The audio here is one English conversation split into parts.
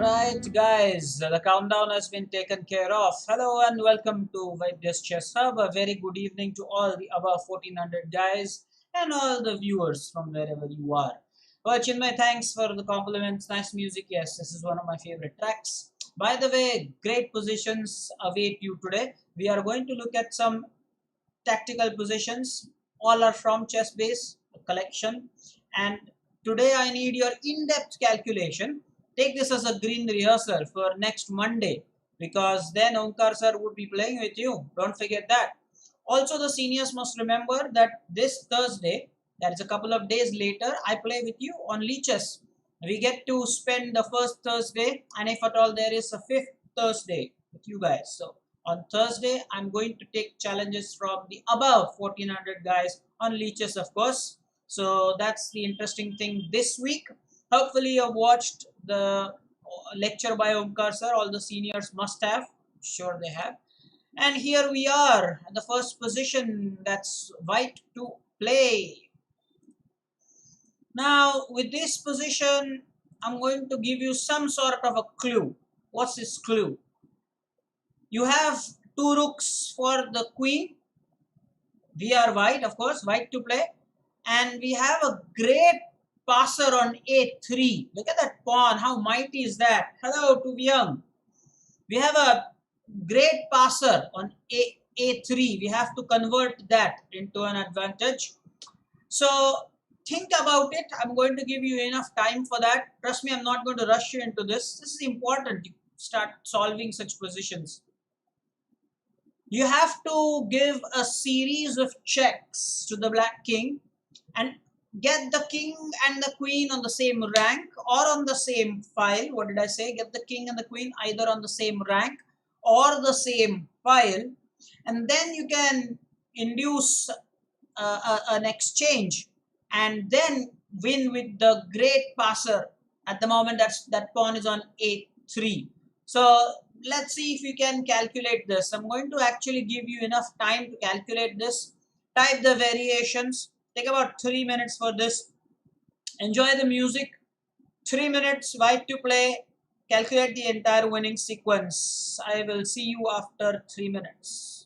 Right, guys, the countdown has been taken care of. Hello and welcome to Vaidya's Chess Hub. A very good evening to all the above 1400 guys and all the viewers from wherever you are. Well, Chinmay, thanks for the compliments. Nice music. Yes, this is one of my favorite tracks. By the way, great positions await you today. We are going to look at some tactical positions. All are from chess base collection, and today I need your in-depth calculation. Take this as a green rehearsal for next Monday, because then Omkar sir would be playing with you. Don't forget that. Also, the seniors must remember that this Thursday, that is a couple of days later, I play with you on leeches. We get to spend the first Thursday, and if at all there is a fifth Thursday with you guys. So on Thursday, I'm going to take challenges from the above 1400 guys on leeches, of course. So that's the interesting thing this week. Hopefully, you've watched the lecture by Omkar sir. All the seniors must have. Sure, they have. And here we are at the first position. That's white to play. Now, with this position, I'm going to give you some sort of a clue. What's this clue? You have two rooks for the queen. We are white, of course, white to play. And we have a great passer on a3. Look at that pawn. How mighty is that? Hello to Young. We have a great passer on a3. We have to convert that into an advantage. So think about it. I'm going to give you enough time for that. Trust me, I'm not going to rush you into this. This is important. You start solving such positions. You have to give a series of checks to the black king and get the king and the queen on the same rank or on the same file. What did I say? Get the king and the queen either on the same rank or the same file, and then you can induce an exchange and then win with the great passer. At the moment, that pawn is on a3. So let's see if you can calculate this. I'm going to actually give you enough time to calculate this. Type the variations. Take about 3 minutes for this. Enjoy the music. 3 minutes, white to play. Calculate the entire winning sequence. I will see you after 3 minutes.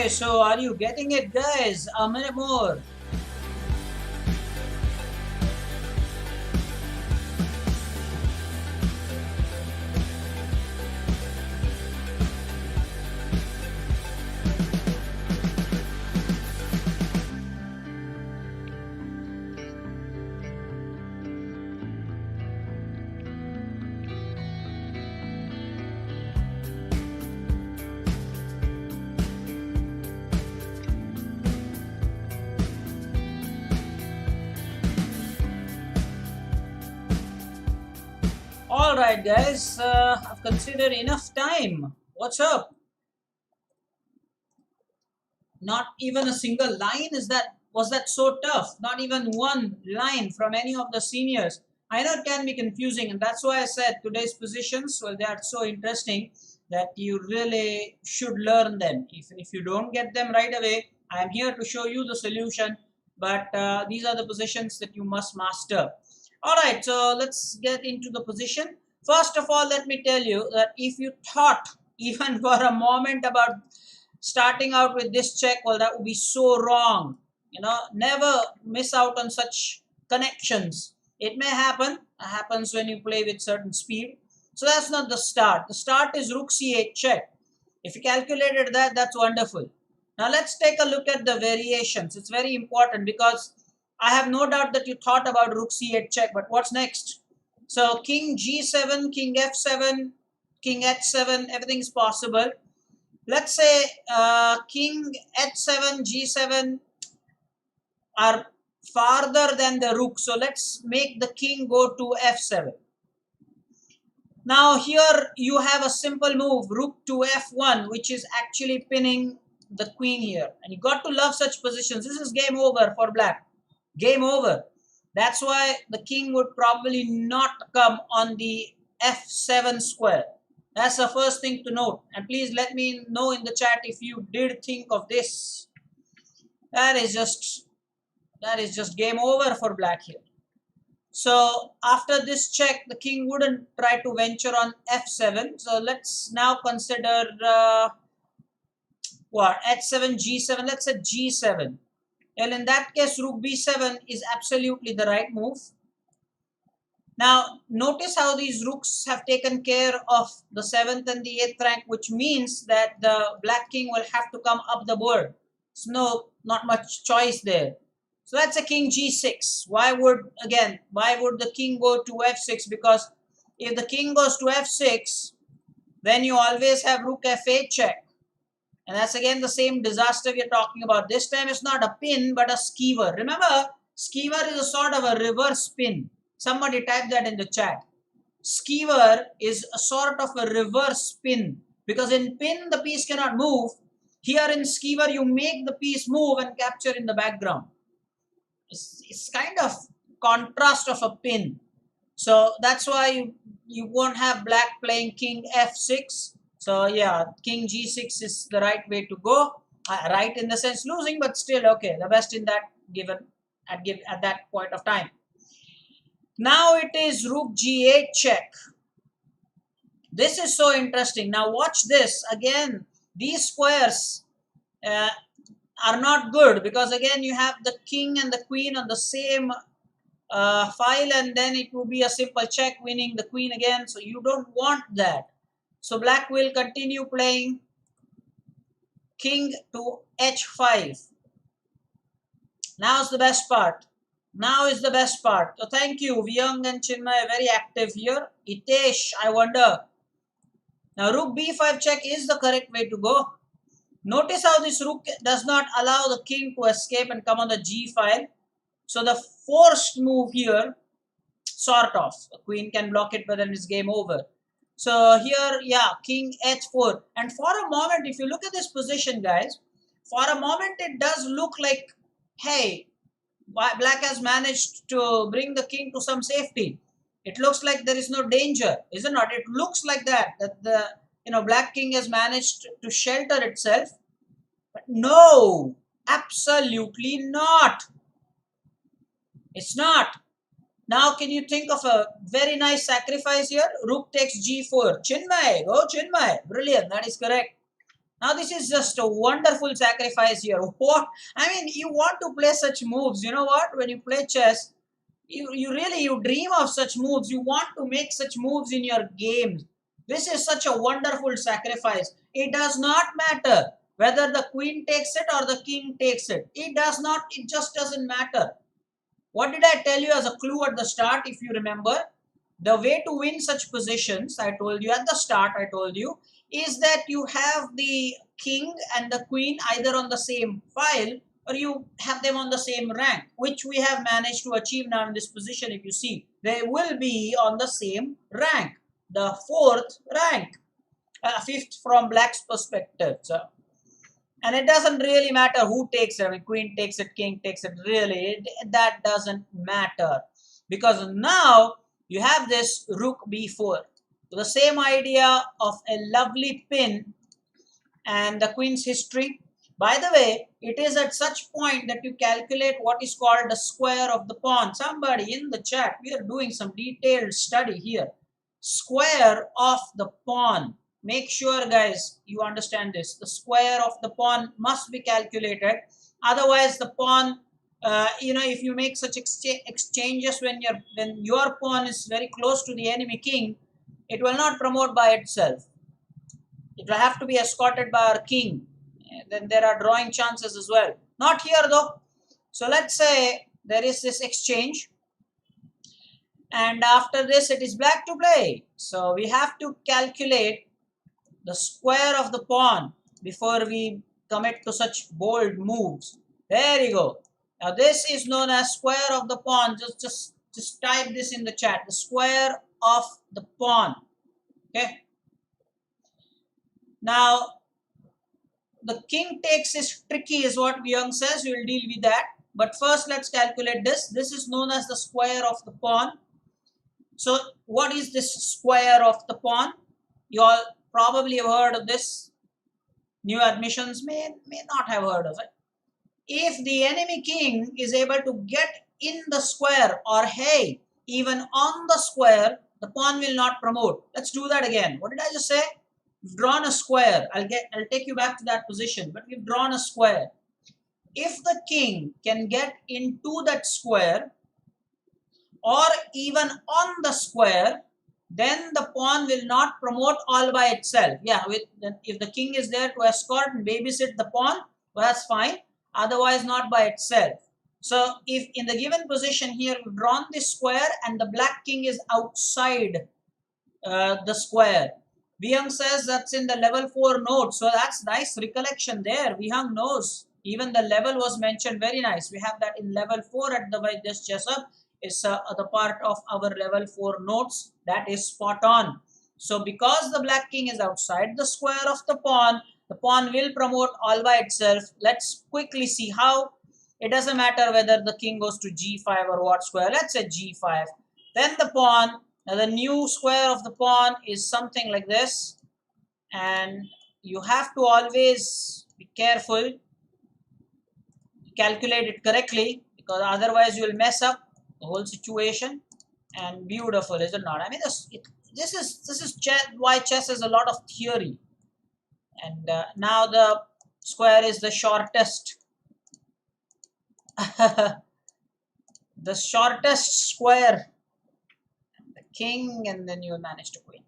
Okay, so are you getting it, guys? A minute more. All right, guys. I've considered enough time. What's up? Not even a single line. Was that so tough? Not even one line from any of the seniors. I know it can be confusing, and that's why I said today's positions, well, they are so interesting that you really should learn them. If you don't get them right away, I am here to show you the solution. But these are the positions that you must master. All right, so let's get into the position. First of all, let me tell you that if you thought even for a moment about starting out with this check, well, that would be so wrong. Never miss out on such connections. It may happen. It happens when you play with certain speed. So that's not the start. The start is rook c8 check. If you calculated that, that's wonderful. Now let's take a look at the variations. It's very important because I have no doubt that you thought about rook c8 check, but what's next? So king g7, king f7, king h7, everything is possible. Let's say king h7, g7 are farther than the rook. So let's make the king go to f7. Now here you have a simple move, rook to f1, which is actually pinning the queen here. And you got to love such positions. This is game over for black. Game over. That's why the king would probably not come on the f7 square. That's the first thing to note. And please let me know in the chat if you did think of this. That is just game over for black here. So after this check, the king wouldn't try to venture on f7. So let's now consider what? h7, g7. Let's say g7. Well, in that case, rook b7 is absolutely the right move. Now, notice how these rooks have taken care of the 7th and the 8th rank, which means that the black king will have to come up the board. So not much choice there. So that's a king g6. Why would the king go to f6? Because if the king goes to f6, then you always have rook f8 check. And that's again the same disaster we are talking about. This time it's not a pin, but a skewer. Remember, skewer is a sort of a reverse pin. Somebody type that in the chat. Skewer is a sort of a reverse pin. Because in pin, the piece cannot move. Here in skewer, you make the piece move and capture in the background. It's kind of contrast of a pin. So that's why you won't have black playing king f6. So yeah, king g6 is the right way to go. Right in the sense losing, but still okay. The best in that given at that point of time. Now it is rook g8 check. This is so interesting. Now watch this. Again, these squares are not good because again you have the king and the queen on the same file, and then it will be a simple check winning the queen again. So you don't want that. So black will continue playing king to h5. Now's the best part. Now is the best part. So thank you, Vyang and Chinmay, very active here. Itesh, I wonder. Now rook b5 check is the correct way to go. Notice how this rook does not allow the king to escape and come on the g file. So the forced move here, sort of. The queen can block it, but then it's game over. So here, yeah, king h4. And for a moment, if you look at this position, guys, for a moment it does look like, hey, black has managed to bring the king to some safety. It looks like there is no danger, is it not? It looks like that the black king has managed to shelter itself. But no, absolutely not. It's not. Now, can you think of a very nice sacrifice here? Rook takes g4. Chinmay, go Chinmay. Brilliant, that is correct. Now this is just a wonderful sacrifice here. What? I mean, you want to play such moves. You know what? When you play chess, you really you dream of such moves. You want to make such moves in your games. This is such a wonderful sacrifice. It does not matter whether the queen takes it or the king takes it. It does not, it just doesn't matter. What did I tell you as a clue at the start, if you remember? The way to win such positions, I told you at the start, I told you, is that you have the king and the queen either on the same file or you have them on the same rank, which we have managed to achieve now in this position. If you see, they will be on the same rank, the fourth rank, fifth from black's perspective. So, and it doesn't really matter who takes it. I mean, queen takes it, king takes it. Really, that doesn't matter because now you have this rook b4. So the same idea of a lovely pin and the queen's history. By the way, it is at such point that you calculate what is called the square of the pawn. Somebody in the chat, we are doing some detailed study here. Square of the pawn. Make sure, guys, you understand this. The square of the pawn must be calculated. Otherwise, the pawn, if you make such exchanges when your pawn is very close to the enemy king, it will not promote by itself. It will have to be escorted by our king. Then there are drawing chances as well. Not here though. So let's say there is this exchange. And after this, it is black to play. So we have to calculate the square of the pawn before we commit to such bold moves. There you go. Now this is known as square of the pawn. Just type this in the chat. The square of the pawn. Okay. Now the king takes is tricky is what Young says. We will deal with that. But first let's calculate this. This is known as the square of the pawn. So what is this square of the pawn? You all probably have heard of this. New admissions may not have heard of it. If the enemy king is able to get in the square or hey, even on the square, the pawn will not promote. Let's do that again. What did I just say? We've drawn a square. I'll take you back to that position, but we've drawn a square. If the king can get into that square or even on the square, then the pawn will not promote all by itself. Yeah, if the king is there to escort and babysit the pawn, well, that's fine. Otherwise, not by itself. So, if in the given position here, we've drawn this square and the black king is outside the square. Vihang says that's in the level 4 note. So, that's nice recollection there. Vihang knows. Even the level was mentioned. Very nice. We have that in level 4 at the Vaidya's chess up. Is the part of our level 4 notes. That is spot on. So because the black king is outside the square of the pawn will promote all by itself. Let's quickly see how. It doesn't matter whether the king goes to g5 or what square. Let's say g5. Then the pawn, now the new square of the pawn is something like this. And you have to always be careful. Calculate it correctly because otherwise you will mess up the whole situation. And beautiful, is it not? I mean, this is why chess has a lot of theory. And now the square is the shortest. The shortest square. The king, and then you manage to queen.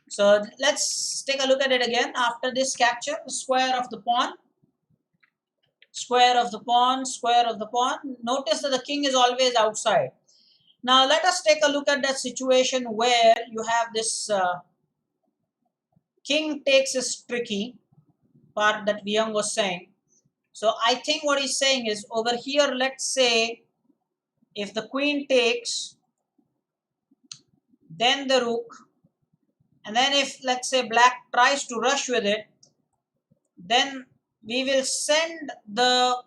So let's take a look at it again. After this capture, the square of the pawn. Square of the pawn, square of the pawn. Notice that the king is always outside. Now let us take a look at that situation where you have this king takes is tricky part that Vyang was saying. So I think what he's saying is over here, let's say if the queen takes, then the rook, and then if let's say black tries to rush with it, then we will send the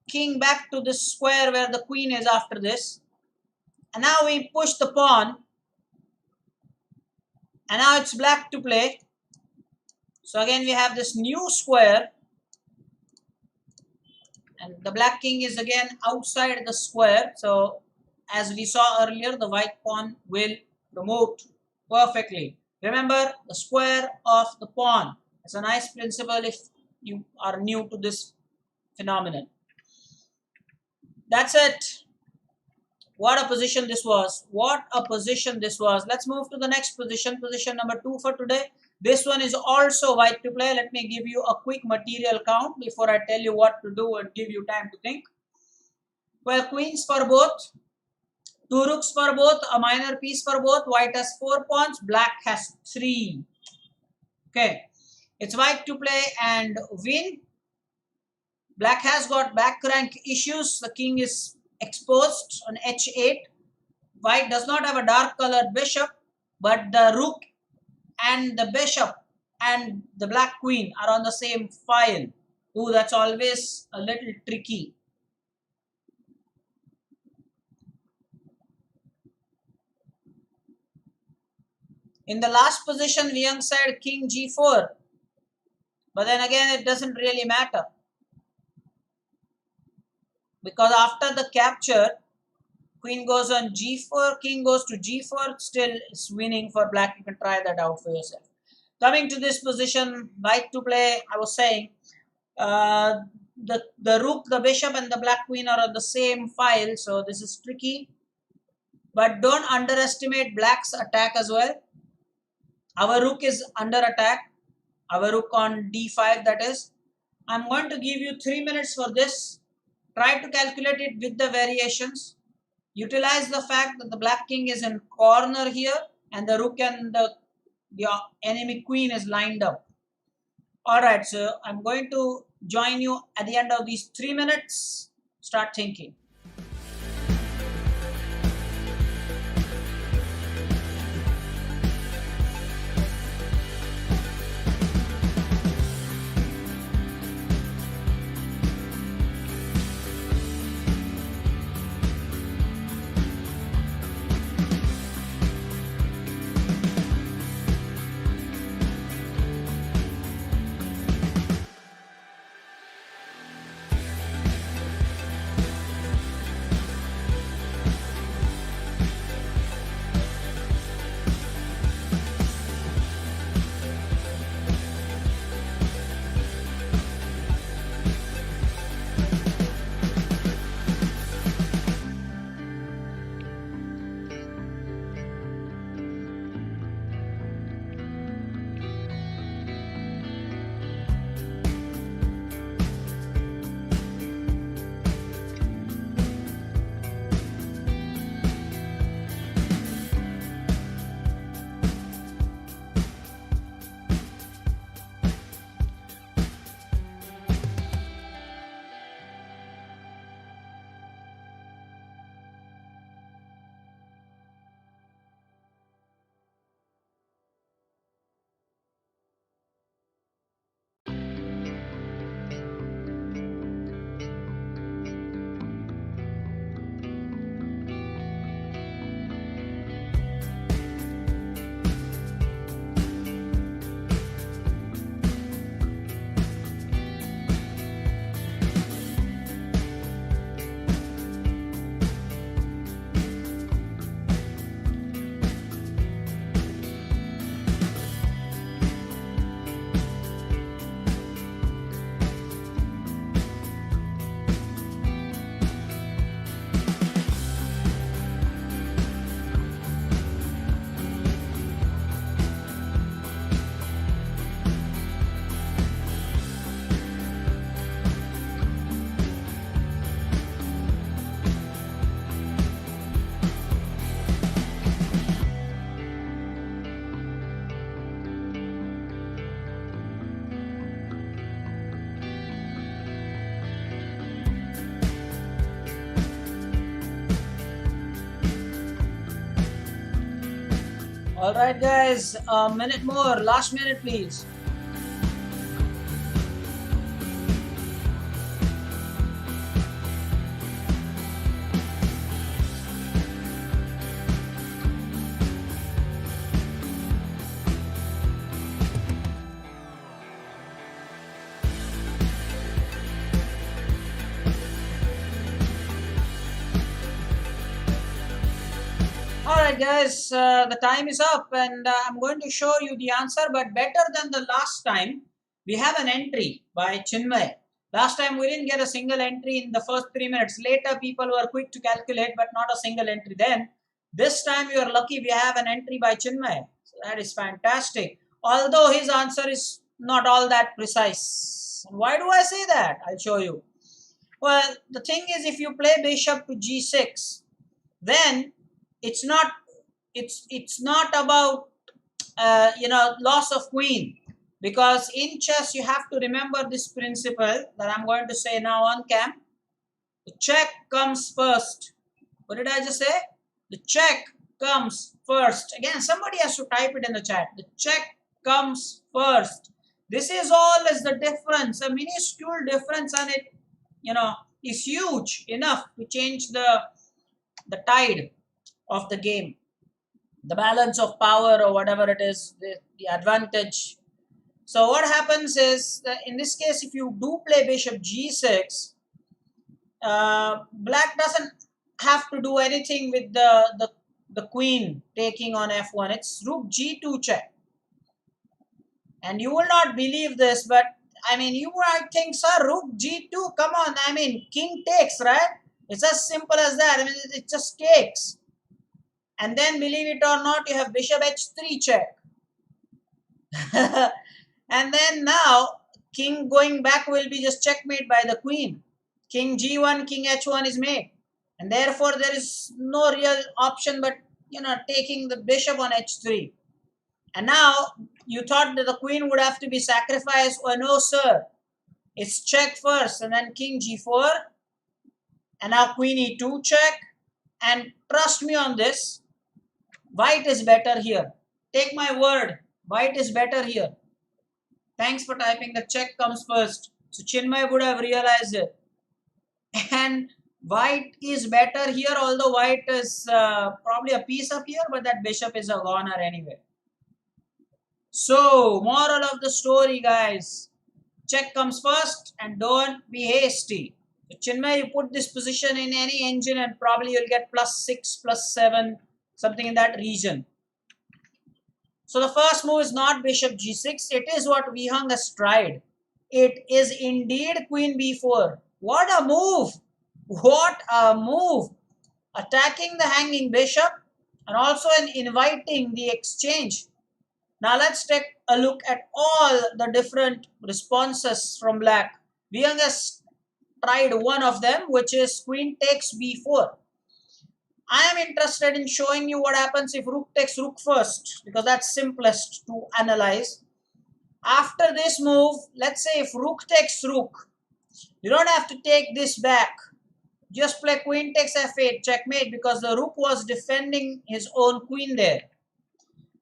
king back to this square where the queen is after this. And now we push the pawn. And now it's black to play. So again we have this new square. And the black king is again outside the square. So as we saw earlier, the white pawn will promote perfectly. Remember the square of the pawn. It's a nice principle. If you are new to this phenomenon. That's it. What a position this was. What a position this was. Let's move to the next position. Position number 2 for today. This one is also white to play. Let me give you a quick material count before I tell you what to do and give you time to think. Well, queens for both. 2 rooks for both. A minor piece for both. White has 4 pawns. Black has 3. Okay. It's white to play and win. Black has got back rank issues. The king is exposed on h8. White does not have a dark colored bishop, but the rook and the bishop and the black queen are on the same file. Ooh, that's always a little tricky. In the last position, Liang said king g4. But then again, it doesn't really matter. Because after the capture, queen goes on g4, king goes to g4, still it's winning for black. You can try that out for yourself. Coming to this position, white to play, I was saying, the rook, the bishop and the black queen are on the same file. So this is tricky. But don't underestimate black's attack as well. Our rook is under attack. Our rook on d5, that is. I'm going to give you 3 minutes for this. Try to calculate it with the variations. Utilize the fact that the black king is in corner here and the rook and the enemy queen is lined up. Alright, so I'm going to join you at the end of these 3 minutes. Start thinking. Alright guys, a minute more, last minute please. Alright guys, the time is up and I'm going to show you the answer, but better than the last time, We have an entry by Chinmay. Last time we didn't get a single entry in the first 3 minutes. Later people were quick to calculate but not a single entry. Then this time you are lucky we have an entry by Chinmay. So that is fantastic. Although his answer is not all that precise. Why do I say that? I'll show you. Well, the thing is, if you play bishop to g6, then it's not about loss of queen, because in chess you have to remember this principle that I'm going to say now on cam. The check comes first. What did I just say? The check comes first. Again, somebody has to type it in the chat. The check comes first. This is all is the difference, a minuscule difference, and it is huge enough to change the tide of the game, the balance of power or whatever it is, the advantage. So what happens is that in this case, if you do play bishop g6, black doesn't have to do anything with the queen taking on f1. It's rook g2 check. And you will not believe this, but I mean, you might think, sir, rook g2, come on, I mean, king takes, right? It's as simple as that. I mean, it just takes. And then, believe it or not, you have bishop h3 check. And then now, king going back will be just checkmate by the queen. King g1, king h1 is made. And therefore, there is no real option but, taking the bishop on h3. And now, you thought that the queen would have to be sacrificed. Oh, no, sir. It's check first, and then king g4. And now queen e2 check. And trust me on this, white is better here. Take my word, white is better here. Thanks for typing the check comes first. So Chinmay would have realized it. And white is better here, although white is probably a piece up here, but that bishop is a goner anyway. So, moral of the story, guys, check comes first and don't be hasty. So Chinmay, you put this position in any engine and probably you'll get +6, +7, something in that region. So the first move is not bishop g6. It is what Vihang has tried. It is indeed queen b4. What a move! What a move! Attacking the hanging bishop and also inviting the exchange. Now let's take a look at all the different responses from black. Vihang has tried one of them, which is queen takes b4. I am interested in showing you what happens if rook takes rook first, because that's simplest to analyze. After this move, let's say if rook takes rook, you don't have to take this back. Just play queen takes f8, checkmate, because the rook was defending his own queen there.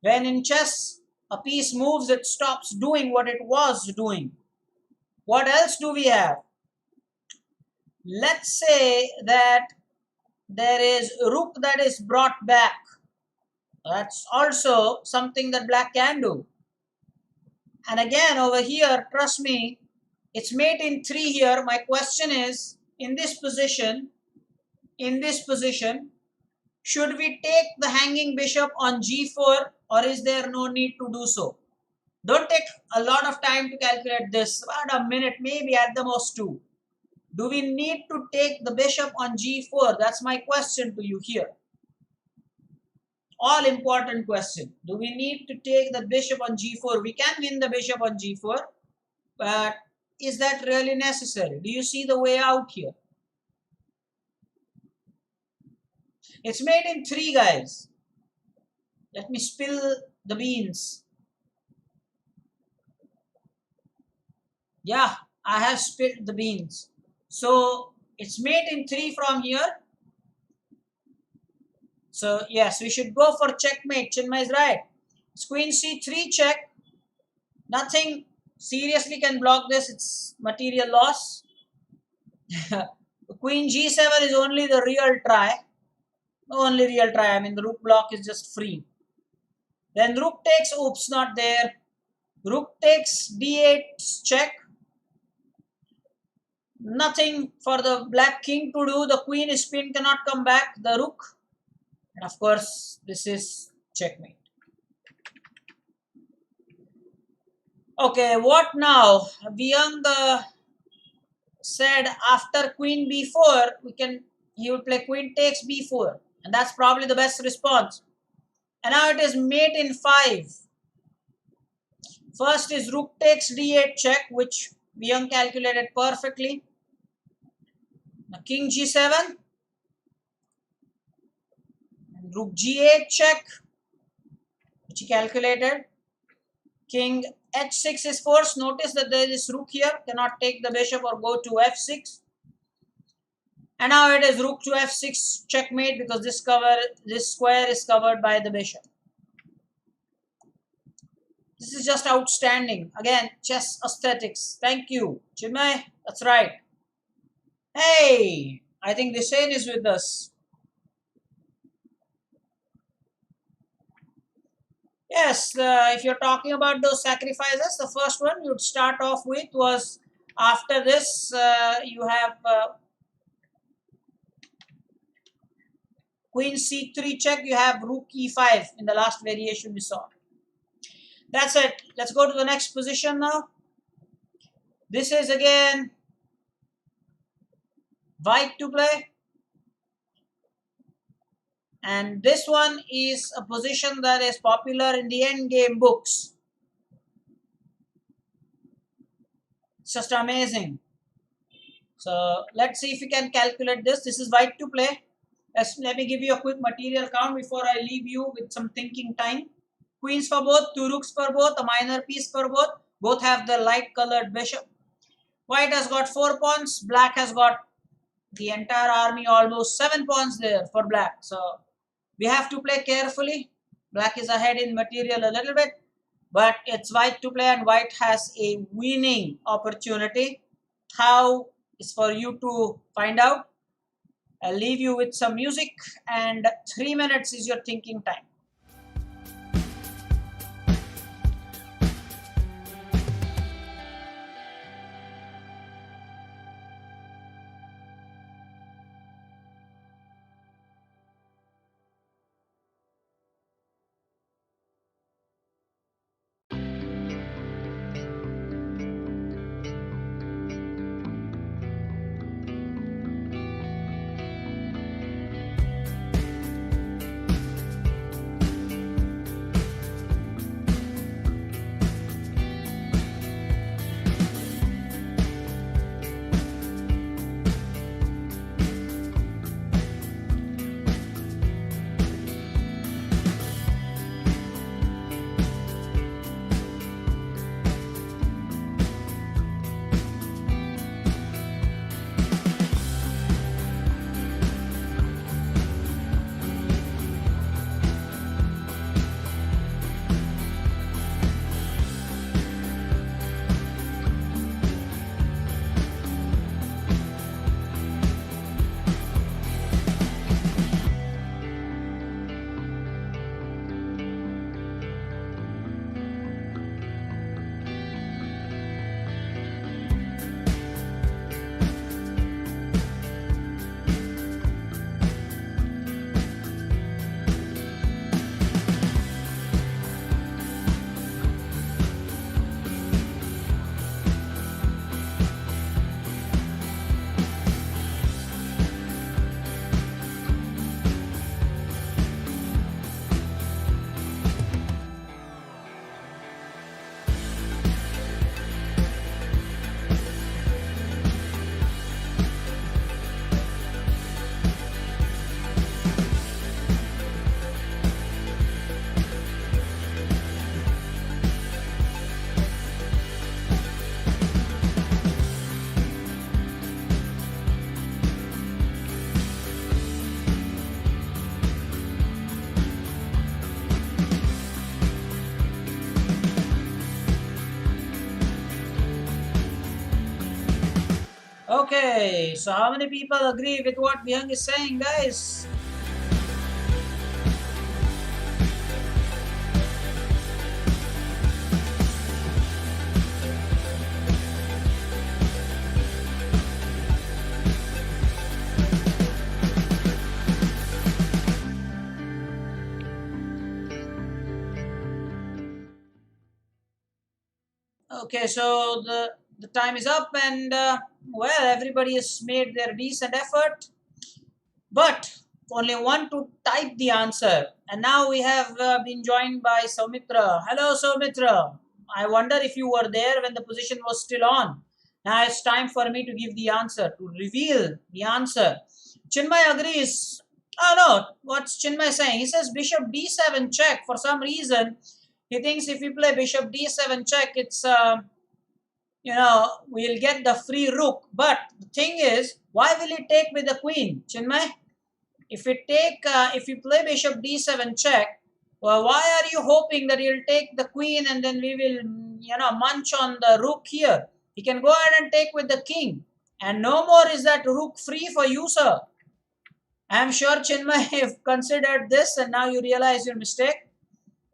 When in chess, a piece moves, it stops doing what it was doing. What else do we have? Let's say that there is rook that is brought back. That's also something that black can do. And again, over here, trust me, it's mate in 3 here. My question is, in this position, should we take the hanging bishop on g4 or is there no need to do so? Don't take a lot of time to calculate this. About a minute, maybe at the most 2. Do we need to take the bishop on g4? That's my question to you here. All important question. Do we need to take the bishop on g4? We can win the bishop on g4, but is that really necessary? Do you see the way out here? It's made in 3, guys. Let me spill the beans. Yeah, I have spilled the beans. So it's mate in 3 from here. So yes, we should go for checkmate. Chinmay is right. It's queen c3 check. Nothing seriously can block this. It's material loss. Queen g7 is only the real try. Only real try. I mean, the rook block is just free. Then rook takes, oops, not there. Rook takes d8 check. Nothing for the black king to do. The queen is pinned, cannot come back. The rook. And of course, this is checkmate. Okay, what now? Vyang said after queen b4, he would play queen takes b4, and that's probably the best response. And now it is mate in 5. First is rook takes d8 check, which Vyang calculated perfectly. Now king g7, and rook g8 check, which he calculated. King h6 is forced. Notice that there is rook here, cannot take the bishop or go to f6. And now it is rook to f6 checkmate, because this square is covered by the bishop. This is just outstanding. Again, chess aesthetics. Thank you, Chinmay. That's right. Hey, I think Disain is with us. Yes, if you're talking about those sacrifices, the first one you'd start off with was after this, you have queen c3 check, you have rook e5 in the last variation we saw. That's it. Let's go to the next position now. This is again white to play. And this one is a position that is popular in the endgame books. It's just amazing. So let's see if we can calculate this. This is white to play. Let me give you a quick material count before I leave you with some thinking time. Queens for both, 2 rooks for both, a minor piece for both. Both have the light colored bishop. White has got 4 pawns. Black has got the entire army, almost 7 pawns there for black. So we have to play carefully. Black is ahead in material a little bit, but it's white to play, and white has a winning opportunity. How is for you to find out. I'll leave you with some music, and 3 minutes is your thinking time. Okay, so how many people agree with what Vyang is saying, guys? Okay, so the time is up, and well, everybody has made their decent effort, but only one to type the answer. And now we have been joined by Soumitra. Hello, Soumitra. I wonder if you were there when the position was still on. Now it's time for me to give the answer, to reveal the answer. Chinmay agrees. Oh no, what's Chinmay saying? He says bishop d7 check. For some reason, he thinks if we play bishop d7 check, it's we'll get the free rook. But the thing is, why will he take with the queen, Chinmay? If we play bishop d7 check, well, why are you hoping that he'll take the queen and then we will, munch on the rook here? He can go ahead and take with the king. And no more is that rook free for you, sir. I'm sure Chinmay have considered this and now you realize your mistake.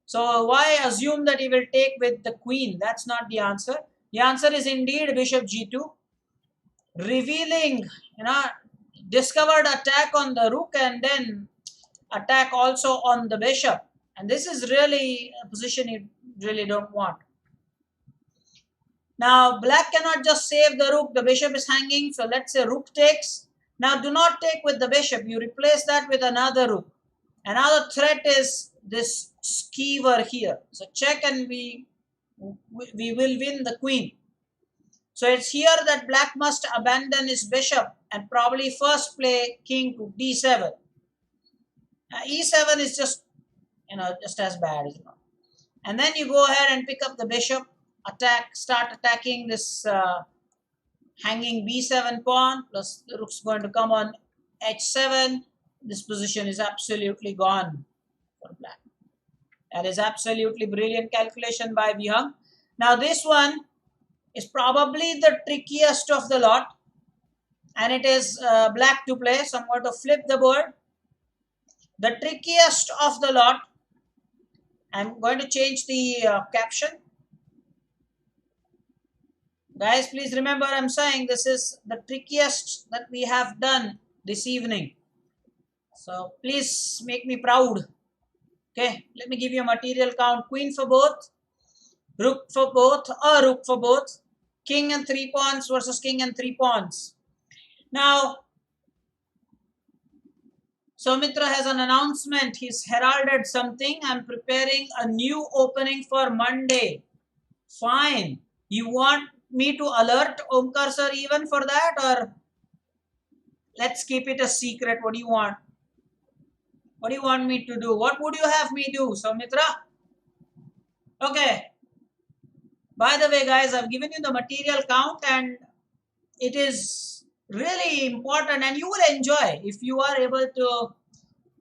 So why assume that he will take with the queen? That's not the answer. The answer is indeed bishop g2, revealing, discovered attack on the rook and then attack also on the bishop. And this is really a position you really don't want. Now, black cannot just save the rook. The bishop is hanging. So let's say rook takes. Now, do not take with the bishop. You replace that with another rook. Another threat is this skewer here. So check and we will win the queen. So it's here that black must abandon his bishop and probably first play king to d7. Now, e7 is just as bad, And then you go ahead and pick up the bishop, start attacking this hanging b7 pawn, plus the rook's going to come on h7. This position is absolutely gone for black. That is absolutely brilliant calculation by Bihang. Now this one is probably the trickiest of the lot, and it is black to play. So I'm going to flip the board. The trickiest of the lot. I'm going to change the caption. Guys, please remember I'm saying this is the trickiest that we have done this evening. So please make me proud. Okay, let me give you a material count. Queen for both, rook for both, a rook for both, king and 3 pawns versus king and 3 pawns. Now, Soumitra has an announcement. He's heralded something. I'm preparing a new opening for Monday. Fine. You want me to alert Omkar sir even for that, or let's keep it a secret? What do you want? What do you want me to do? What would you have me do, Soumitra? Okay. By the way, guys, I've given you the material count and it is really important and you will enjoy. If you are able to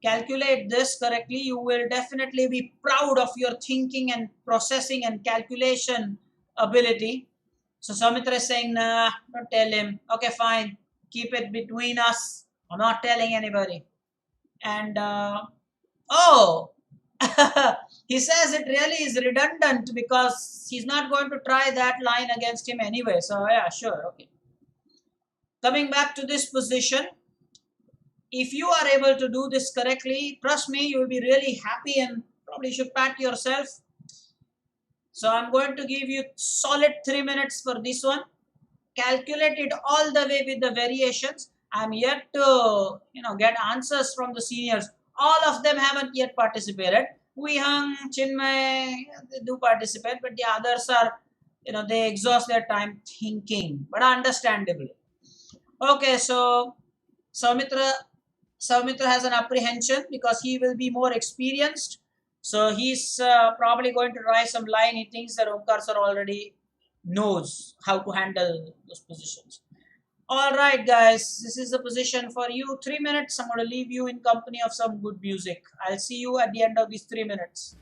calculate this correctly, you will definitely be proud of your thinking and processing and calculation ability. So Soumitra is saying, nah, don't tell him. Okay, fine. Keep it between us. I'm not telling anybody. And, he says it really is redundant because he's not going to try that line against him anyway. So, yeah, sure, okay. Coming back to this position, if you are able to do this correctly, trust me, you will be really happy and probably should pat yourself. So, I'm going to give you solid 3 minutes for this one. Calculate it all the way with the variations. I'm yet to, get answers from the seniors. All of them haven't yet participated. Vihang, Chinmay, they do participate, but the others are, they exhaust their time thinking, but understandably. Okay, so Soumitra has an apprehension because he will be more experienced. So he's probably going to try some line. He thinks that Omkar sir already knows how to handle those positions. All right, guys, this is the position for you. 3 minutes. I'm going to leave you in company of some good music. I'll see you at the end of these 3 minutes.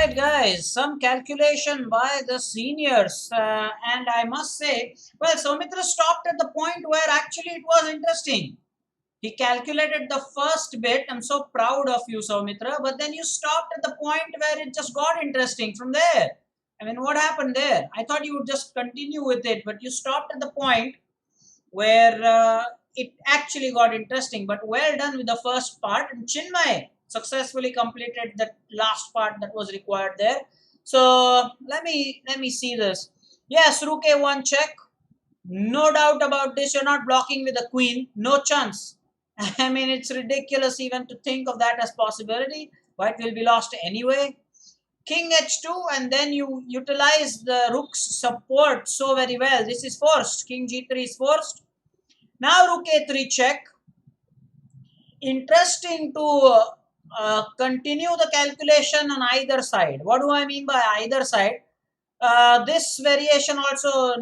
right, guys, some calculation by the seniors, and I must say, well, Soumitra stopped at the point where actually it was interesting. He calculated the first bit. I'm so proud of you, Soumitra, but then you stopped at the point where it just got interesting from there. I mean, what happened there? I thought you would just continue with it, but you stopped at the point where it actually got interesting. But well done with the first part, and Chinmay successfully completed the last part that was required there. So let me see this. Yes, Rook A1 check. No doubt about this. You're not blocking with the queen. No chance. I mean, it's ridiculous even to think of that as possibility. White will be lost anyway. King h2, and then you utilize the rook's support so very well. This is forced. King g3 is forced. Now rook a3 check. Interesting to continue the calculation on either side. What do I mean by either side? This variation also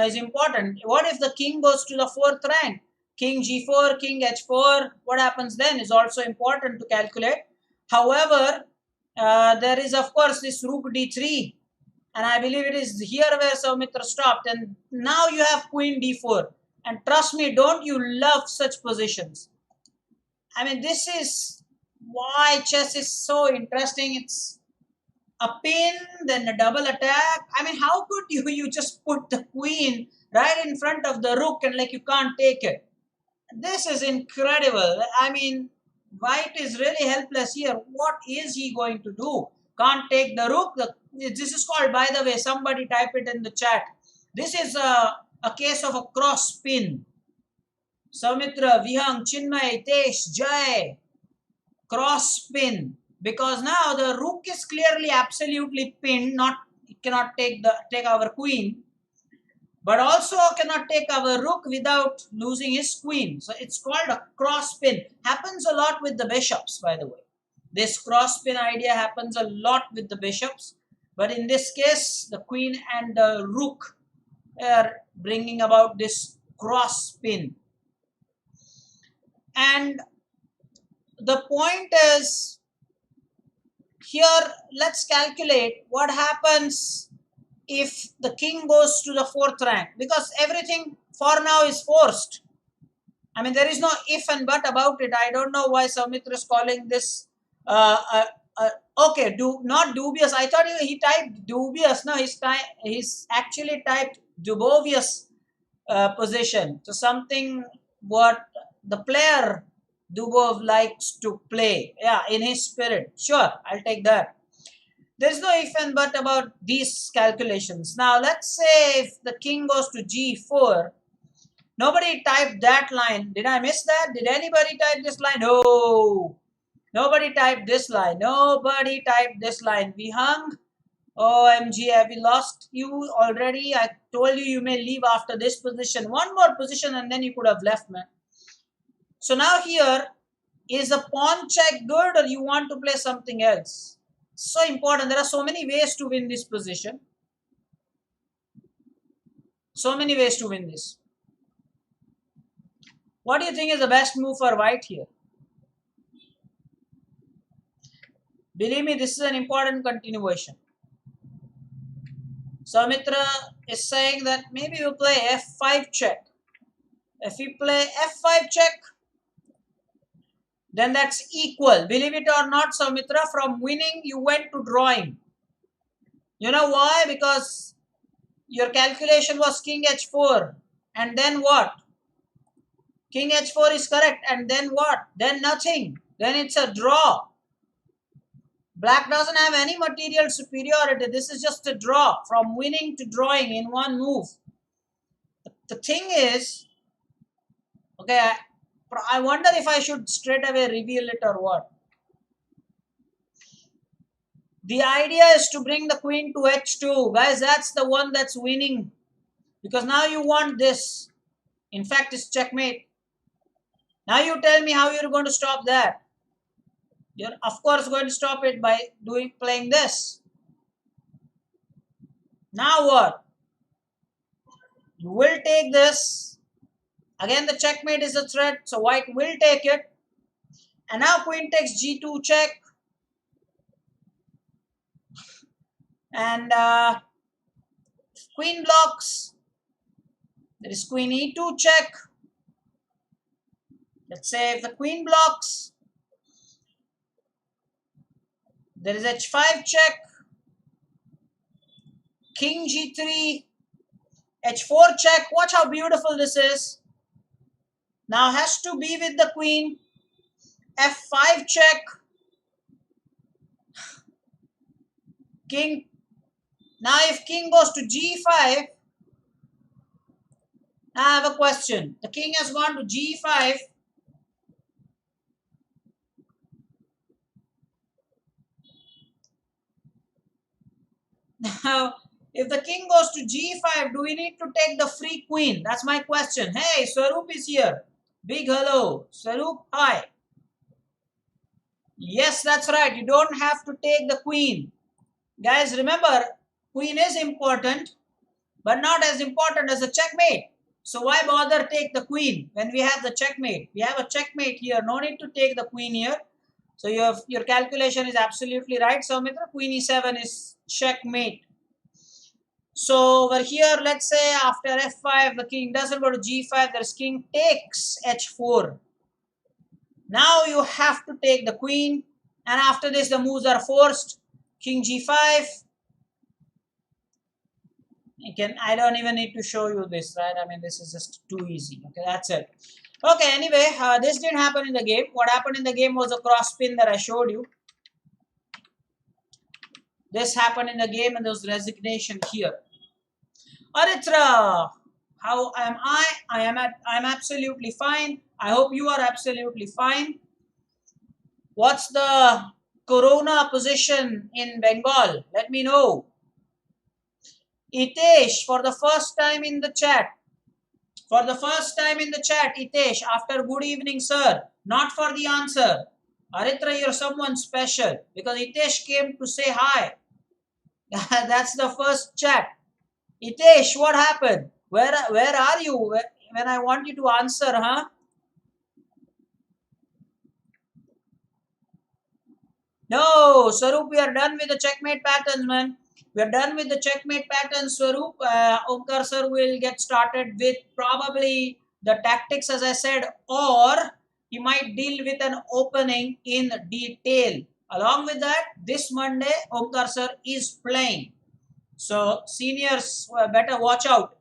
is important. What if the king goes to the fourth rank? King g4, king h4, what happens then is also important to calculate. However, there is of course this rook d3, and I believe it is here where Soumitra stopped, and now you have queen d4, and trust me, don't you love such positions? I mean, this is why chess is so interesting. It's a pin, then a double attack. I mean, how could you just put the queen right in front of the rook and like you can't take it? This is incredible. I mean, white is really helpless here. What is he going to do? Can't take the rook. This is called, by the way, somebody type it in the chat. This is a case of a cross pin. Soumitra, Vihang, Chinmay, Tesh, Jay, cross pin. Because now the rook is clearly absolutely pinned. Not, it cannot take our queen, but also cannot take our rook without losing his queen. So it's called a cross pin. Happens a lot with the bishops, by the way. This cross pin idea happens a lot with the bishops, but in this case, the queen and the rook are bringing about this cross pin. And the point is, here let's calculate what happens if the king goes to the fourth rank, because everything for now is forced. I mean, there is no if and but about it. I don't know why Soumitra is calling this okay, not dubious. I thought he typed dubious. No, he's actually typed dubious position. So something what the player Dubov likes to play. Yeah, in his spirit. Sure, I'll take that. There's no if and but about these calculations. Now, let's say if the king goes to g4, nobody typed that line. Did I miss that? Did anybody type this line? No. Nobody typed this line. Nobody typed this line. We hung. OMG, have we lost you already? I told you you may leave after this position. One more position and then you could have left, man. So now here, is a pawn check good, or you want to play something else? So important. There are so many ways to win this position. So many ways to win this. What do you think is the best move for white here? Believe me, this is an important continuation. Soumitra is saying that maybe you play f5 check. If we play f5 check, then that's equal. Believe it or not, Soumitra, from winning, you went to drawing. You know why? Because your calculation was king h4. And then what? King h4 is correct. And then what? Then nothing. Then it's a draw. Black doesn't have any material superiority. This is just a draw. From winning to drawing in one move. The thing is, okay, I wonder if I should straight away reveal it or what. The idea is to bring the queen to h2. Guys, that's the one that's winning. Because now you want this. In fact, it's checkmate. Now you tell me how you're going to stop that. You're of course going to stop it by playing this. Now what? You will take this. Again, the checkmate is a threat, so white will take it. And now queen takes g2 check. And queen blocks, there is queen e2 check. Let's say if the queen blocks, there is h5 check, king g3, h4 check. Watch how beautiful this is. Now has to be with the queen, f5 check, king. Now if king goes to g5, now I have a question. The king has gone to g5. Now, if the king goes to g5, do we need to take the free queen? That's my question. Hey, Swaroop is here. Big hello. Swaroop, hi. Yes, that's right. You don't have to take the queen. Guys, remember, queen is important, but not as important as the checkmate. So why bother take the queen when we have the checkmate? We have a checkmate here. No need to take the queen here. So your calculation is absolutely right, Soumitra. Queen e7 is checkmate. So over here, let's say after f5, the king doesn't go to g5. There's king takes h4. Now you have to take the queen. And after this, the moves are forced. King g5. I don't even need to show you this, right? I mean, this is just too easy. Okay, that's it. Okay, anyway, this didn't happen in the game. What happened in the game was a cross pin that I showed you. This happened in the game and there was resignation here. Aritra, how am I? I'm absolutely fine. I hope you are absolutely fine. What's the corona position in Bengal? Let me know. Itesh, for the first time in the chat. For the first time in the chat, Itesh, after good evening, sir. Not for the answer. Aritra, you're someone special because Itesh came to say hi. That's the first chat. Itesh, what happened? Where are you when I want you to answer, huh? No, Swaroop, we are done with the checkmate patterns, man. We are done with the checkmate patterns, Swaroop. Omkar sir will get started with probably the tactics, as I said, or he might deal with an opening in detail. Along with that, this Monday, Omkar sir is playing. So, seniors better watch out.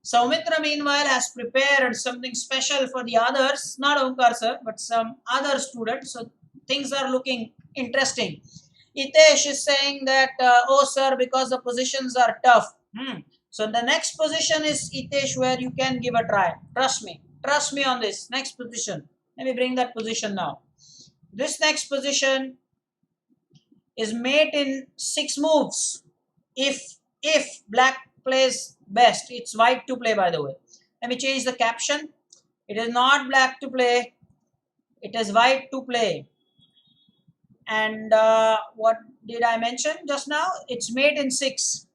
Soumitra, meanwhile, has prepared something special for the others, not Omkar sir, but some other students. So, things are looking interesting. Itesh is saying that, oh sir, because the positions are tough. So the next position is, Itesh, where you can give a try. Trust me on this. Next position. Let me bring that position now. This next position is mate in 6 moves. If black plays best, it's white to play, by the way. Let me change the caption. It is not black to play. It is white to play. And what did I mention just now? It's mate in 6.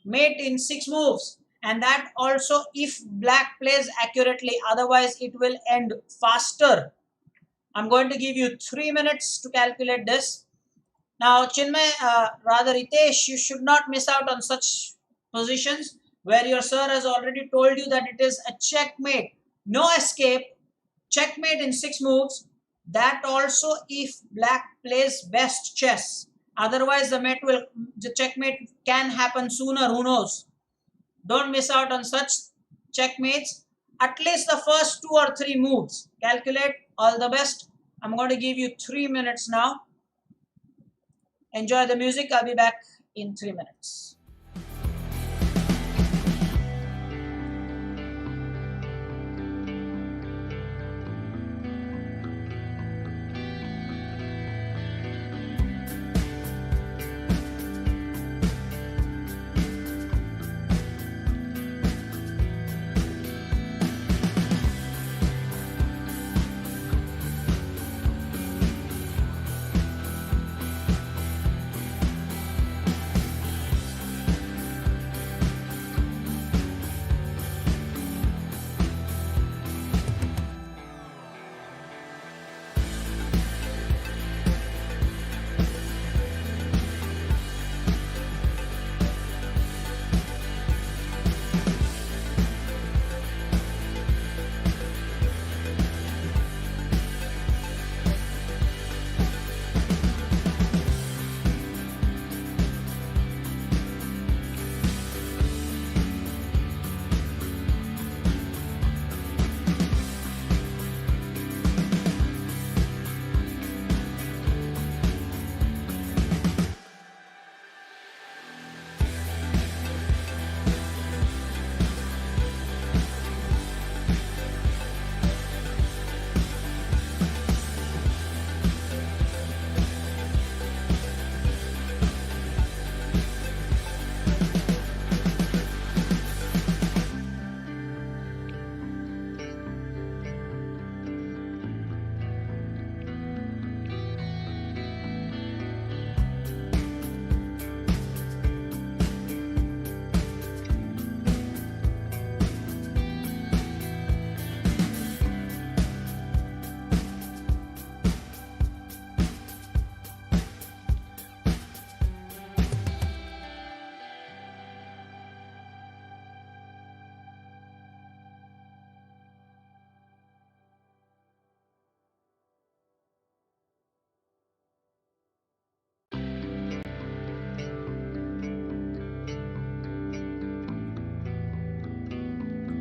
Mate in 6 moves. And that also if black plays accurately. Otherwise, it will end faster. I'm going to give you 3 minutes to calculate this. Now, Chinmay, rather Ritesh, you should not miss out on such positions where your sir has already told you that it is a checkmate. No escape. Checkmate in 6 moves. That also if black plays best chess. Otherwise, the checkmate can happen sooner. Who knows? Don't miss out on such checkmates. At least the first 2 or 3 moves. Calculate. All the best. I'm going to give you 3 minutes now. Enjoy the music. I'll be back in 3 minutes.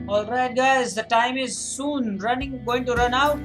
Alright guys, the time is soon going to run out.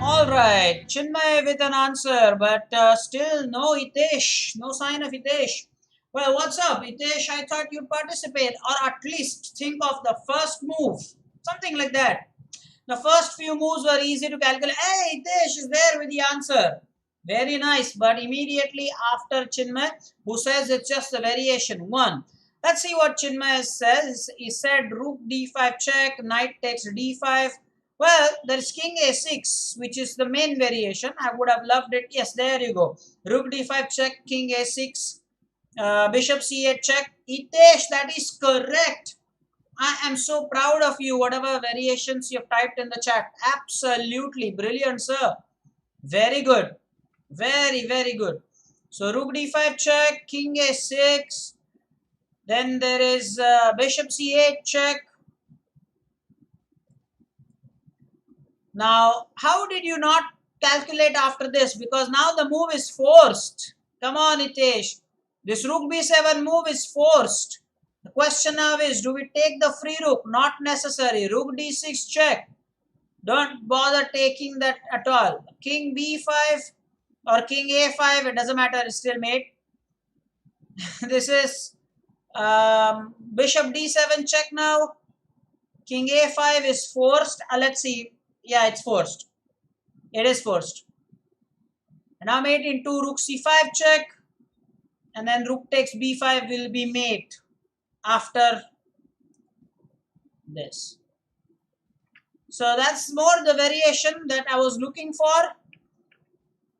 Alright, Chinmay with an answer, but still no Hitesh, no sign of Hitesh. Well, what's up, Hitesh? I thought you'd participate or at least think of the first move, something like that. The first few moves were easy to calculate. Hey, Hitesh is there with the answer. Very nice, but immediately after Chinmay, who says it's just a variation, 1. Let's see what Chinmay says. He said rook d5 check, knight takes d5. Well, there's king a6, which is the main variation. I would have loved it. Yes, there you go. Rook d5 check, king a6, bishop c8 check. Hitesh, that is correct. I am so proud of you, whatever variations you've typed in the chat. Absolutely brilliant, sir. Very good. Very, very good. So, rook d5 check, king a6. Then there is bishop c8 check. Now, how did you not calculate after this? Because now the move is forced. Come on, Hitesh. This rook b7 move is forced. The question now is, do we take the free rook? Not necessary. Rook d6 check. Don't bother taking that at all. King b5 or king a5, it doesn't matter, it's still mate. This is bishop d7 check now. King a5 is forced. Let's see. Yeah, it's forced. It is forced. And now mate into rook c5 check. And then rook takes b5 will be mate after this. So that's more the variation that I was looking for.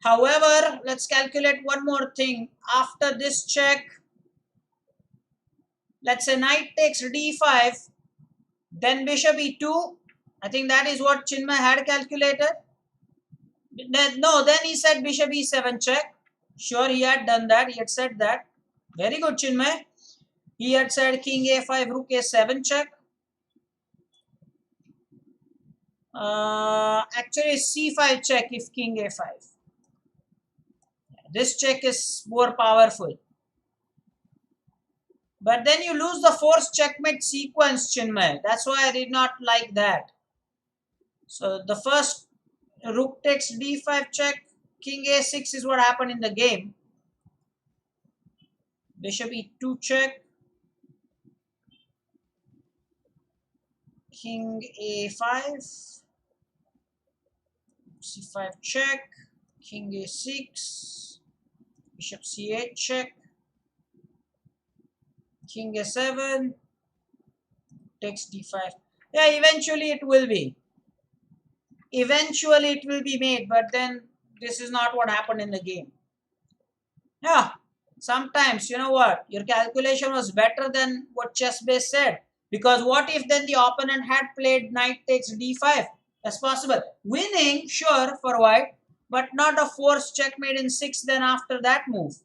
However, let's calculate one more thing. After this check, let's say knight takes d5, then bishop e2. I think that is what Chinmay had calculated. Then he said bishop e7 check. Sure, he had done that. He had said that. Very good, Chinmay. He had said king a5, rook a7 check. Actually, c5 check if king a5. This check is more powerful. But then you lose the forced checkmate sequence, Chinmay. That's why I did not like that. So the first rook takes d5 check, king a6 is what happened in the game. Bishop e2 check, king a5, c5 check, king a6, bishop c8 check, king a7, takes d5. Yeah, eventually it will be. Eventually it will be made, but then this is not what happened in the game. Yeah, sometimes, you know what, your calculation was better than what ChessBase said. Because what if then the opponent had played knight takes d5? That's possible. Winning, sure, for white, but not a forced checkmate in 6 then after that move.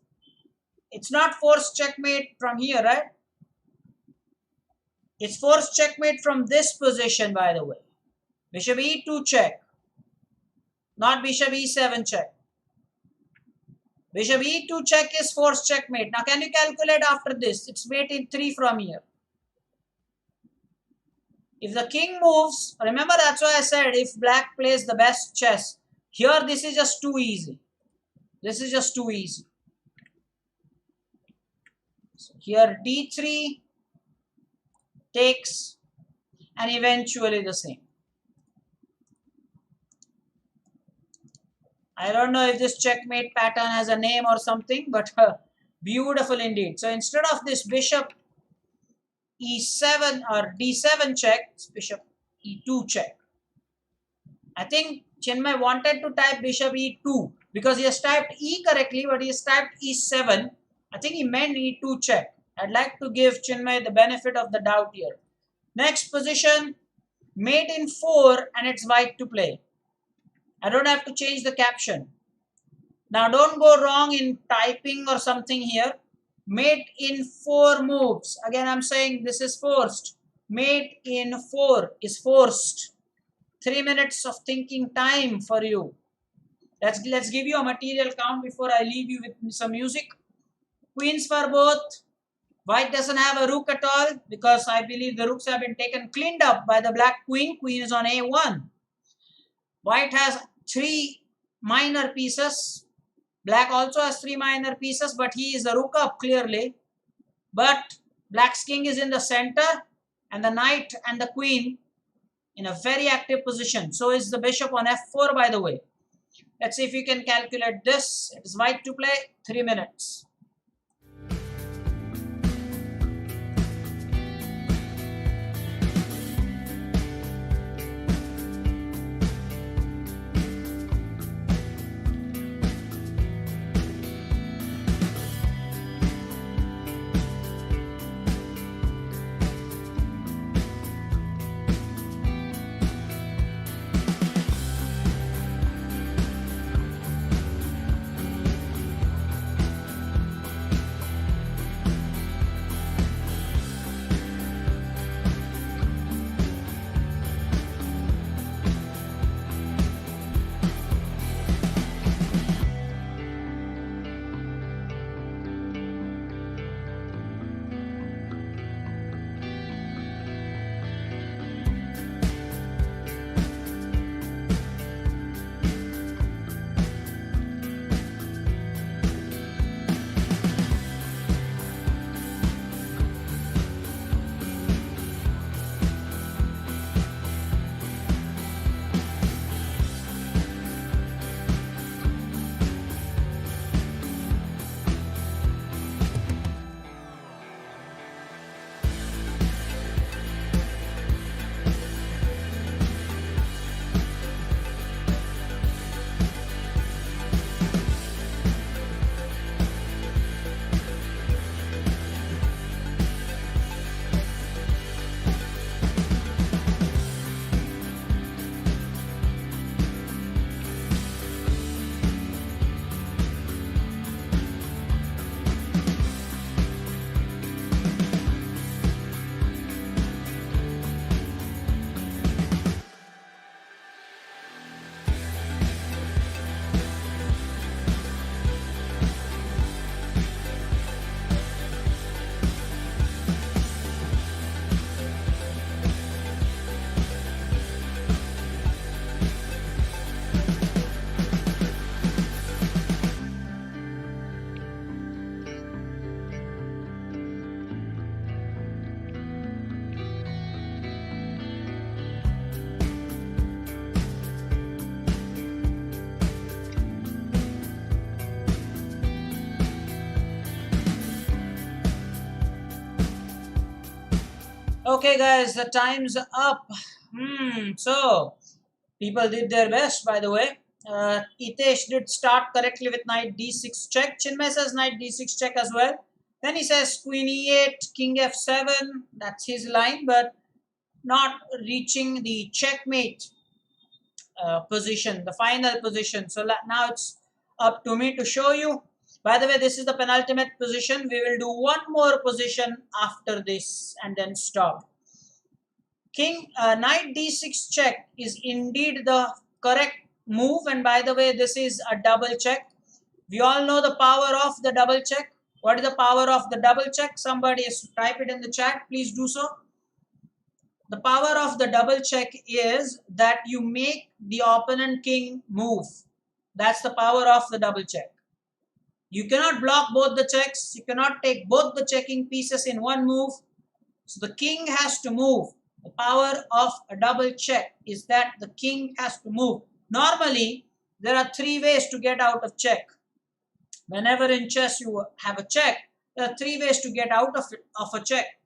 It's not forced checkmate from here, right? It's forced checkmate from this position, by the way. Bishop e2 check, not bishop e7 check. Bishop e2 check is forced checkmate. Now can you calculate after this? It's mate in 3 from here. If the king moves, remember that's why I said if black plays the best chess. Here this is just too easy. This is just too easy. So here d3 takes and eventually the same. I don't know if this checkmate pattern has a name or something, but Beautiful indeed. So instead of this bishop e7 or d7 check, bishop e2 check. I think Chinmay wanted to type bishop e2 because he has typed e correctly, but he has typed e7. I think he meant e2 check. I'd like to give Chinmay the benefit of the doubt here. Next position, mate in 4 and it's white to play. I don't have to change the caption. Now don't go wrong in typing or something here. Mate in 4 moves. Again I'm saying this is forced. Mate in 4 is forced. 3 minutes of thinking time for you. Let's give you a material count before I leave you with some music. Queens for both. White doesn't have a rook at all because I believe the rooks have been cleaned up by the black queen. Queen is on a1. White has 3 minor pieces. Black also has 3 minor pieces, but he is a rook up clearly. But black's king is in the center and the knight and the queen in a very active position. So is the bishop on f4, by the way. Let's see if you can calculate this. It is white to play, 3 minutes. Okay guys, the time's up. So people did their best, by the way. Itesh did start correctly with knight d6 check. Chinmay says knight d6 check as well. Then he says queen e8, king f7. That's his line, but not reaching the checkmate position, the final position. So now it's up to me to show you. By the way, this is the penultimate position. We will do one more position after this and then stop. Knight d6 check is indeed the correct move, and by the way, this is a double check. We all know the power of the double check. What is the power of the double check? Somebody has to type it in the chat. Please do so. The power of the double check is that you make the opponent king move. That's the power of the double check. You cannot block both the checks. You cannot take both the checking pieces in one move. So the king has to move. The power of a double check is that the king has to move. Normally, there are 3 ways to get out of check. Whenever in chess you have a check, there are three ways to get out of it, of a check.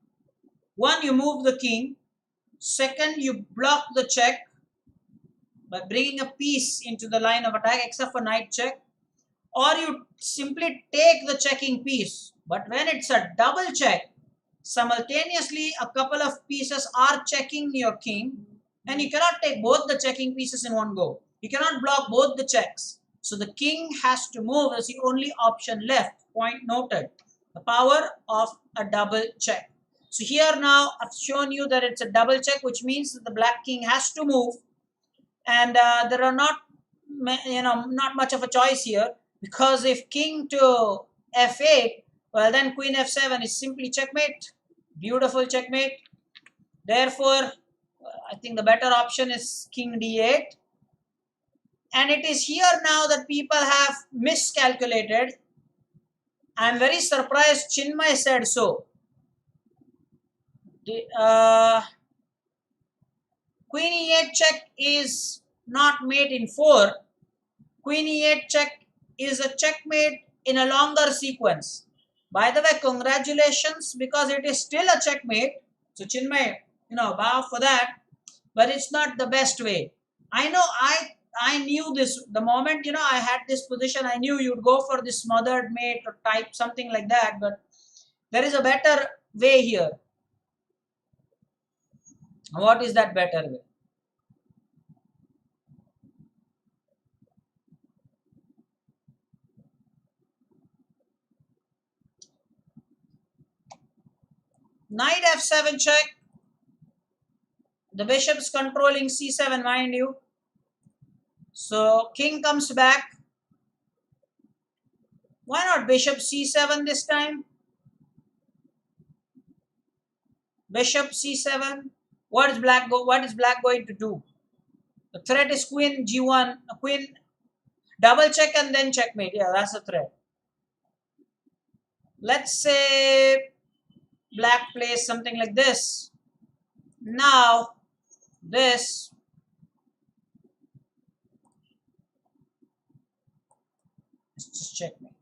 One, you move the king. Second, you block the check by bringing a piece into the line of attack, except for knight check. Or you simply take the checking piece. But when it's a double check, simultaneously a couple of pieces are checking your king, and you cannot take both the checking pieces in one go. You cannot block both the checks. So the king has to move as the only option left. Point noted. The power of a double check. So here now I've shown you that it's a double check, which means that the black king has to move, and there are not much of a choice here, because if king to f8, well, then queen f7 is simply checkmate. Beautiful checkmate. Therefore, I think the better option is king d8. And it is here now that people have miscalculated. I am very surprised Chinmay said so. Queen e8 check is not mate in 4. Queen e8 check is a checkmate in a longer sequence. By the way, congratulations, because it is still a checkmate. So Chinmay, bow for that. But it's not the best way. I know I knew this. The moment, I had this position, I knew you'd go for this smothered mate or type something like that. But there is a better way here. What is that better way? Knight f7 check. The bishop's controlling c7, mind you. So king comes back. Why not bishop c7 this time? Bishop c7. What is black going to do? The threat is queen g1, queen double check and then checkmate. Yeah, that's the threat. Let's say black plays something like this. Now this is just checkmate.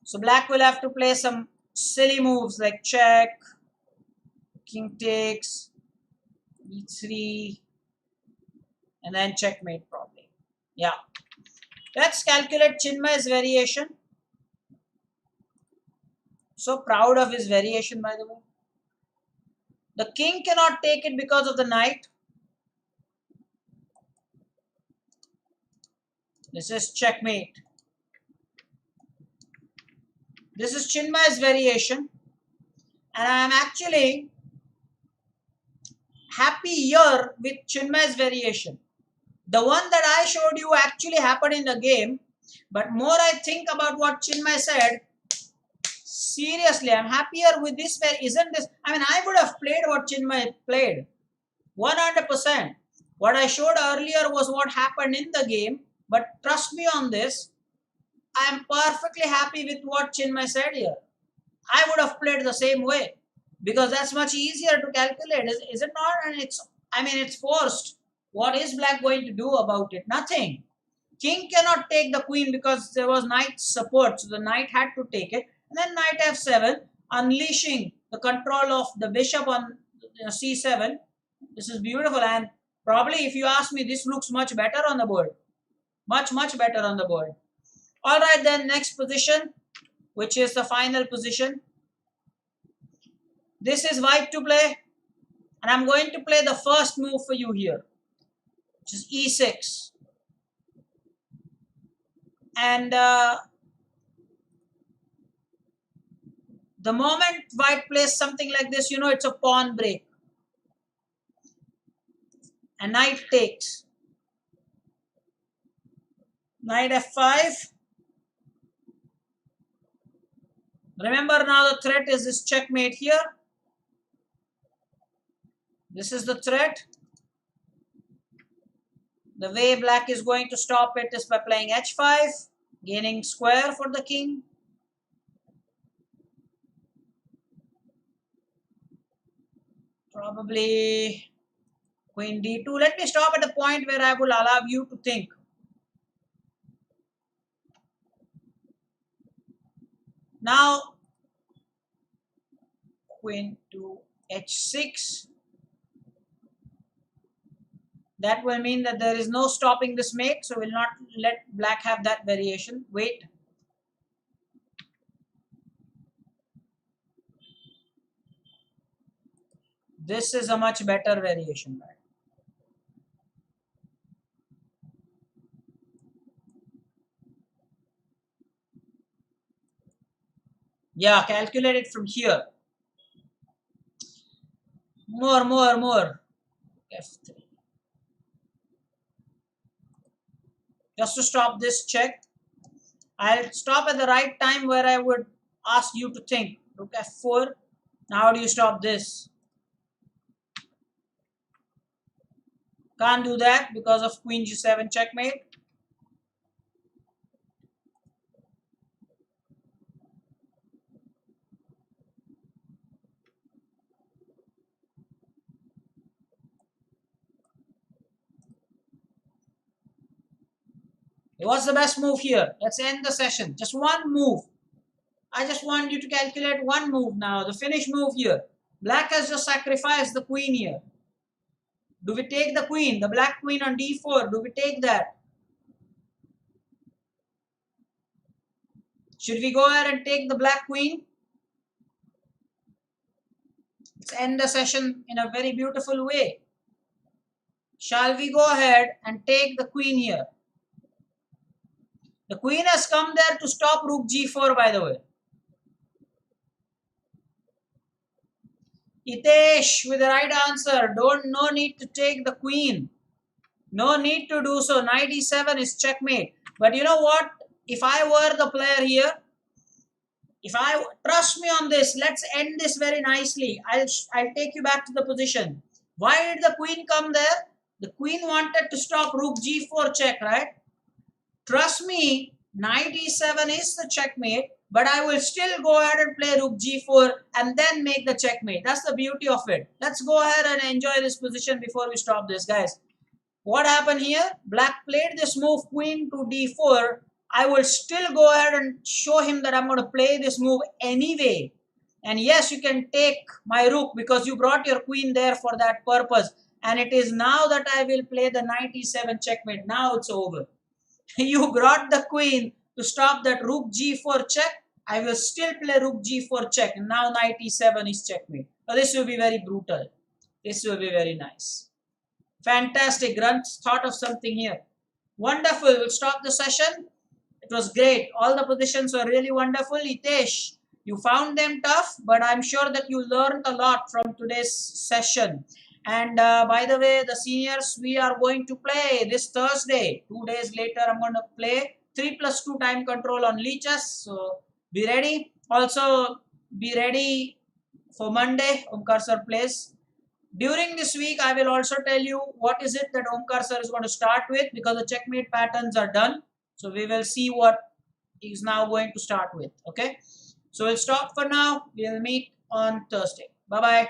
So black will have to play some silly moves like check, king takes, e3, and then checkmate probably. Yeah. Let's calculate Chinmay's variation. So proud of his variation, by the way. The king cannot take it because of the knight. This is checkmate. This is Chinmay's variation. And I am actually happy here with Chinmay's variation. The one that I showed you actually happened in the game. But more I think about what Chinmay said, seriously, I'm happier with this. Where isn't this? I mean, I would have played what Chinmay played. 100%. What I showed earlier was what happened in the game. But trust me on this, I am perfectly happy with what Chinmay said here. I would have played the same way, because that's much easier to calculate, is it not? And it's forced. What is black going to do about it? Nothing. King cannot take the queen because there was knight support, so the knight had to take it. And then knight f7, unleashing the control of the bishop on c7. This is beautiful, and probably, if you ask me, this looks much better on the board. Much better on the board. All right, then next position, which is the final position. This is white to play, and I'm going to play the first move for you here, which is e6. And the moment white plays something like this, it's a pawn break. And knight takes. Knight f5. Remember, now the threat is this checkmate here. This is the threat. The way black is going to stop it is by playing h5, gaining square for the king. Probably queen d2. Let me stop at a point where I will allow you to think. Now queen to h6. That will mean that there is no stopping this mate, so we'll not let black have that variation. Wait. This is a much better variation, right? Yeah, calculate it from here. More. F3. Just to stop this check, I'll stop at the right time where I would ask you to think. Rook F4. Now how do you stop this? Can't do that because of Queen G7 checkmate. What's the best move here? Let's end the session. Just one move. I just want you to calculate one move now. The finish move here. Black has just sacrificed the queen here. Do we take the queen? The black queen on d4. Do we take that? Should we go ahead and take the black queen? Let's end the session in a very beautiful way. Shall we go ahead and take the queen here? The queen has come there to stop rook g4, by the way. Hitesh with the right answer. No need to take the queen. No need to do so. Knight e7 is checkmate. But you know what? If I were the player here, trust me on this, let's end this very nicely. I'll take you back to the position. Why did the queen come there? The queen wanted to stop rook g4 check, right? Trust me, knight e7 is the checkmate, but I will still go ahead and play rook g4 and then make the checkmate. That's the beauty of it. Let's go ahead and enjoy this position before we stop this, guys. What happened here? Black played this move queen to d4. I will still go ahead and show him that I'm going to play this move anyway. And yes, you can take my rook because you brought your queen there for that purpose. And it is now that I will play the knight e7 checkmate. Now it's over. You brought the queen to stop that rook g4 check. I will still play rook g4 check. And now knight e7 is checkmate. So this will be very brutal. This will be very nice. Fantastic. Grunts thought of something here. Wonderful. We'll stop the session. It was great. All the positions were really wonderful. Hitesh, you found them tough, but I'm sure that you learned a lot from today's session. And by the way, the seniors, we are going to play this Thursday. 2 days later, I'm going to play 3+2 time control on leeches. So be ready. Also, be ready for Monday. Omkar sir plays. During this week, I will also tell you what is it that Omkar sir is going to start with because the checkmate patterns are done. So we will see what he's now going to start with. Okay. So we'll stop for now. We'll meet on Thursday. Bye-bye.